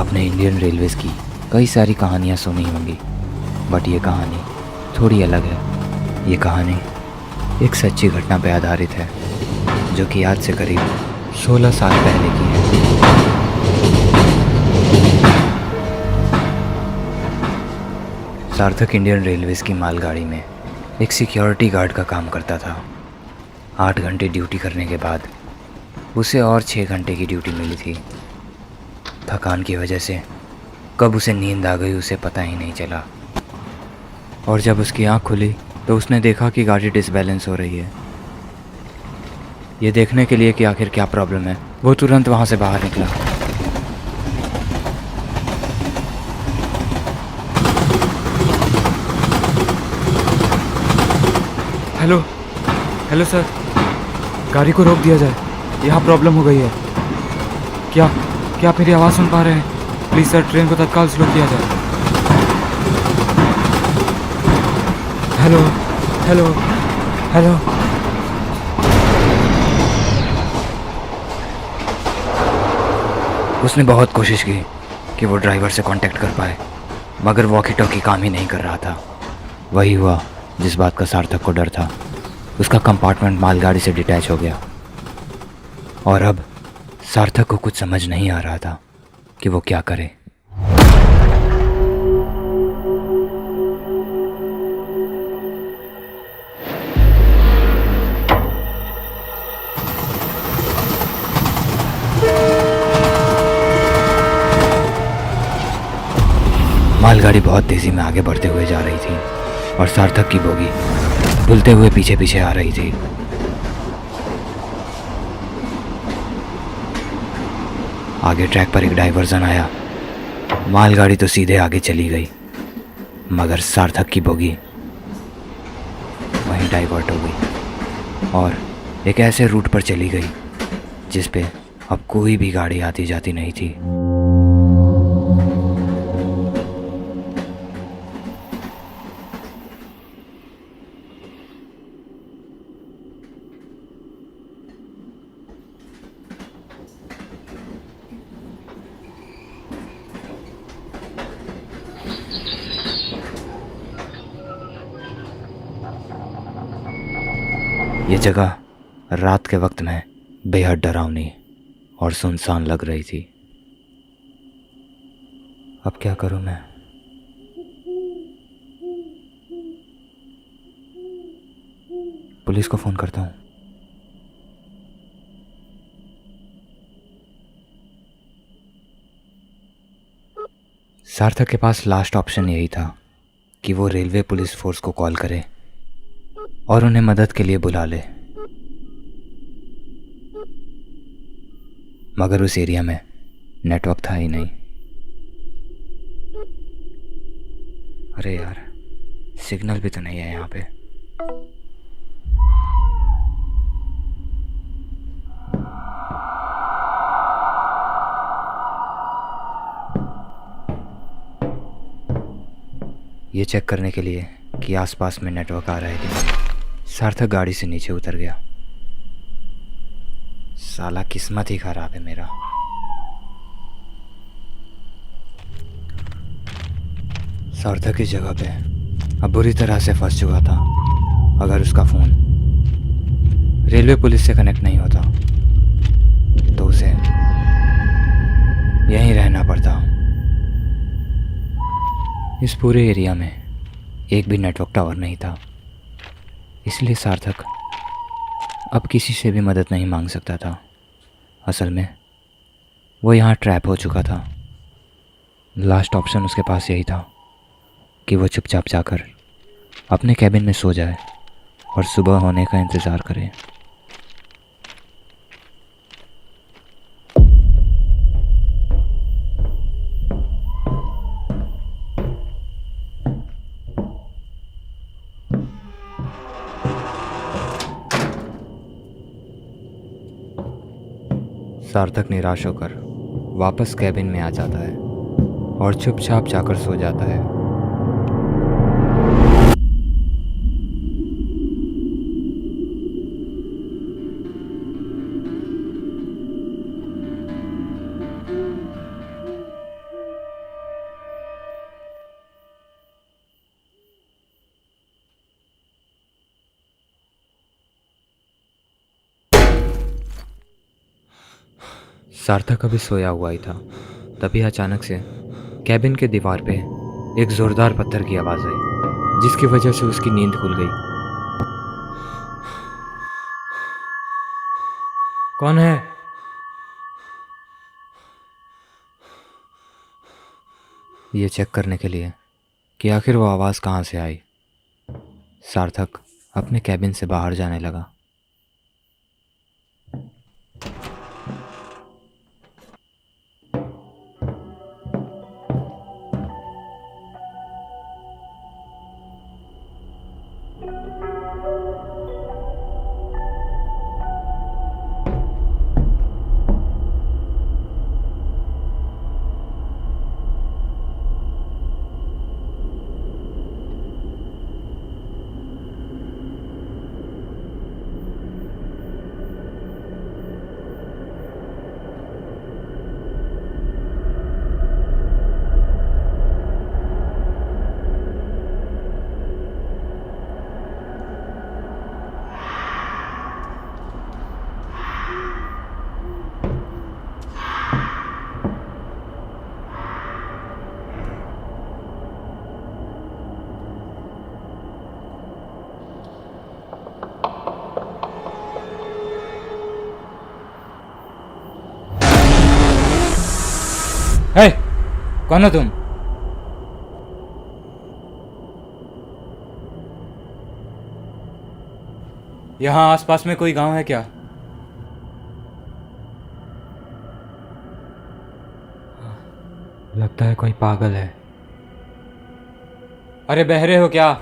आपने Indian Railways की कई सारी कहानियाँ सुनी होंगी, बट ये कहानी थोड़ी अलग है। ये कहानी एक सच्ची घटना पर आधारित है, जो कि आज से करीब 16 साल पहले की है। सार्थक इंडियन रेलवेज़ की मालगाड़ी में एक सिक्योरिटी गार्ड का काम करता था। 8 घंटे ड्यूटी करने के बाद उसे और 6 घंटे की ड्यूटी मिली थी। थकान की वजह से कब उसे नींद आ गई उसे पता ही नहीं चला, और जब उसकी आंख खुली तो उसने देखा कि गाड़ी डिसबैलेंस हो रही है। ये देखने के लिए कि आखिर क्या प्रॉब्लम है, वो तुरंत वहाँ से बाहर निकला। हेलो हेलो सर, गाड़ी को रोक दिया जाए, यहाँ प्रॉब्लम हो गई है। क्या क्या आप मेरी आवाज़ सुन पा रहे हैं? प्लीज़ सर, ट्रेन को तत्काल स्लो किया जाए। Hello hello hello. उसने बहुत कोशिश की कि वो ड्राइवर से कांटेक्ट कर पाए, मगर वॉकी टॉकी काम ही नहीं कर रहा था। वही हुआ जिस बात का सार्थक को डर था। उसका कंपार्टमेंट मालगाड़ी से डिटैच हो गया, और अब सार्थक को कुछ समझ नहीं आ रहा था कि वो क्या करे। मालगाड़ी बहुत तेज़ी में आगे बढ़ते हुए जा रही थी, और सार्थक की बोगी धुलते हुए पीछे पीछे आ रही थी। आगे ट्रैक पर एक डाइवर्जन आया। मालगाड़ी तो सीधे आगे चली गई, मगर सार्थक की बोगी वहीं डाइवर्ट हो गई और एक ऐसे रूट पर चली गई जिस पे अब कोई भी गाड़ी आती जाती नहीं थी। ये जगह रात के वक्त में बेहद डरावनी और सुनसान लग रही थी। अब क्या करूं मैं? पुलिस को फ़ोन करता हूं। सार्थक के पास लास्ट ऑप्शन यही था कि वो रेलवे पुलिस फोर्स को कॉल करे और उन्हें मदद के लिए बुला ले, मगर उस एरिया में नेटवर्क था ही नहीं। अरे यार, सिग्नल भी तो नहीं है यहाँ पे। ये चेक करने के लिए कि आसपास में नेटवर्क आ रहा है कि नहीं, सार्थक गाड़ी से नीचे उतर गया। साला किस्मत ही खराब है मेरा। सार्थक इस जगह पे अब बुरी तरह से फंस चुका था। अगर उसका फ़ोन रेलवे पुलिस से कनेक्ट नहीं होता तो उसे यहीं रहना पड़ता। इस पूरे एरिया में एक भी नेटवर्क टावर नहीं था, इसलिए सार्थक अब किसी से भी मदद नहीं मांग सकता था। असल में वो यहाँ ट्रैप हो चुका था। लास्ट ऑप्शन उसके पास यही था कि वो चुपचाप जाकर अपने कैबिन में सो जाए और सुबह होने का इंतज़ार करे। सार्थक निराश होकर वापस कैबिन में आ जाता है और चुपचाप जाकर सो जाता है। सार्थक अभी सोया हुआ ही था, तभी अचानक से कैबिन के दीवार पे एक जोरदार पत्थर की आवाज़ आई, जिसकी वजह से उसकी नींद खुल गई। कौन है? ये चेक करने के लिए कि आखिर वो आवाज़ कहाँ से आई, सार्थक अपने कैबिन से बाहर जाने लगा। है, कौन हो तुम? यहाँ आसपास में कोई गांव है क्या? लगता है कोई पागल है। अरे बहरे हो क्या?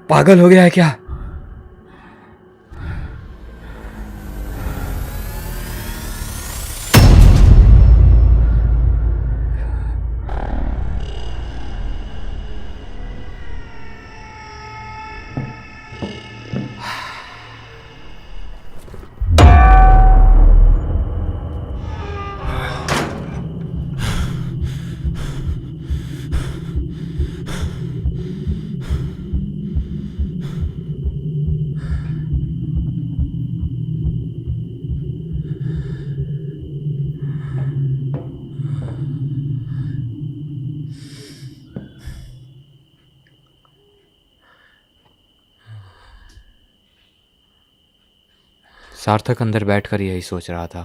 पागल हो गया है क्या? सार्थक अंदर बैठकर यही सोच रहा था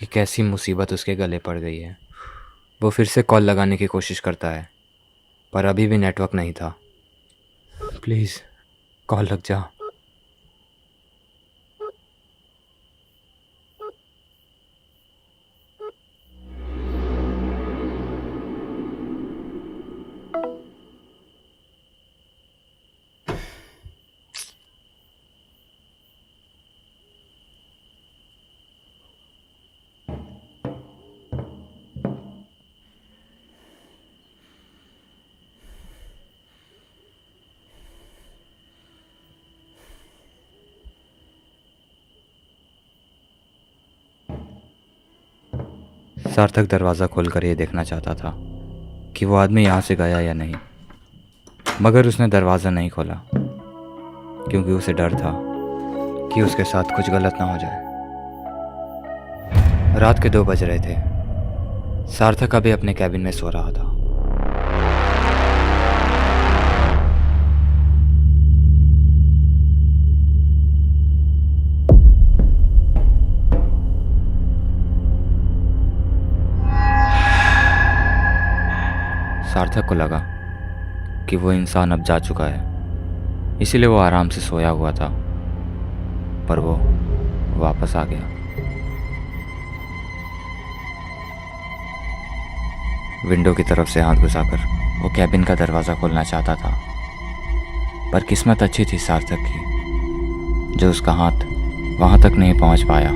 कि कैसी मुसीबत उसके गले पड़ गई है। वो फिर से कॉल लगाने की कोशिश करता है, पर अभी भी नेटवर्क नहीं था। प्लीज़ कॉल लग जा। सार्थक दरवाज़ा खोलकर ये देखना चाहता था कि वो आदमी यहाँ से गया या नहीं, मगर उसने दरवाज़ा नहीं खोला क्योंकि उसे डर था कि उसके साथ कुछ गलत ना हो जाए। रात के 2 बज रहे थे। सार्थक अभी अपने कैबिन में सो रहा था। सार्थक को लगा कि वो इंसान अब जा चुका है, इसीलिए वो आराम से सोया हुआ था, पर वो वापस आ गया। विंडो की तरफ से हाथ घुसाकर वो कैबिन का दरवाज़ा खोलना चाहता था, पर किस्मत अच्छी थी सार्थक की, जो उसका हाथ वहाँ तक नहीं पहुँच पाया।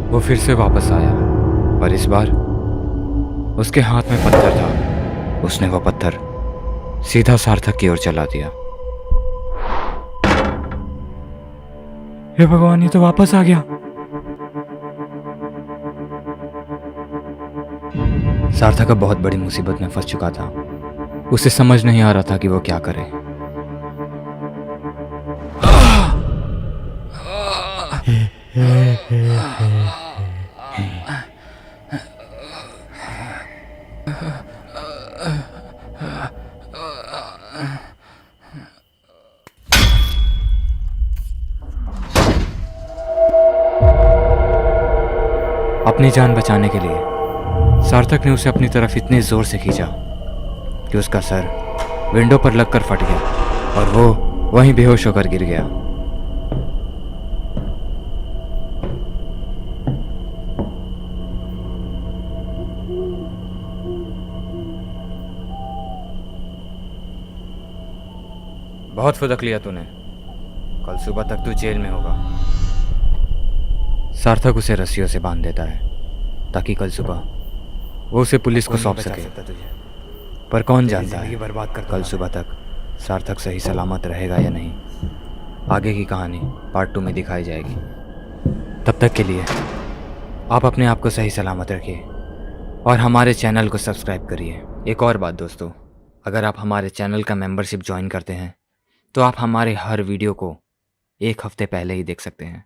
वो फिर से वापस आया, पर इस बार उसके हाथ में पत्थर था। उसने वो पत्थर सीधा सार्थक की ओर चला दिया। हे भगवान, ये तो वापस आ गया। सार्थक अब बहुत बड़ी मुसीबत में फंस चुका था। उसे समझ नहीं आ रहा था कि वो क्या करे। अपनी जान बचाने के लिए सार्थक ने उसे अपनी तरफ इतने जोर से खींचा कि उसका सर विंडो पर लगकर फट गया और वो वहीं बेहोश होकर गिर गया। बहुत फुदक लिया तूने। कल सुबह तक तू जेल में होगा। सार्थक उसे रस्सियों से बांध देता है ताकि कल सुबह वो उसे पुलिस को सौंप सके। पर कौन जानता है कल सुबह तक सार्थक सही सलामत रहेगा या नहीं। आगे की कहानी पार्ट 2 में दिखाई जाएगी। तब तक के लिए आप अपने आप को सही सलामत रखिए और हमारे चैनल को सब्सक्राइब करिए। एक और बात दोस्तों, अगर आप हमारे चैनल का मेंबरशिप ज्वाइन करते हैं तो आप हमारे हर वीडियो को 1 हफ्ते पहले ही देख सकते हैं।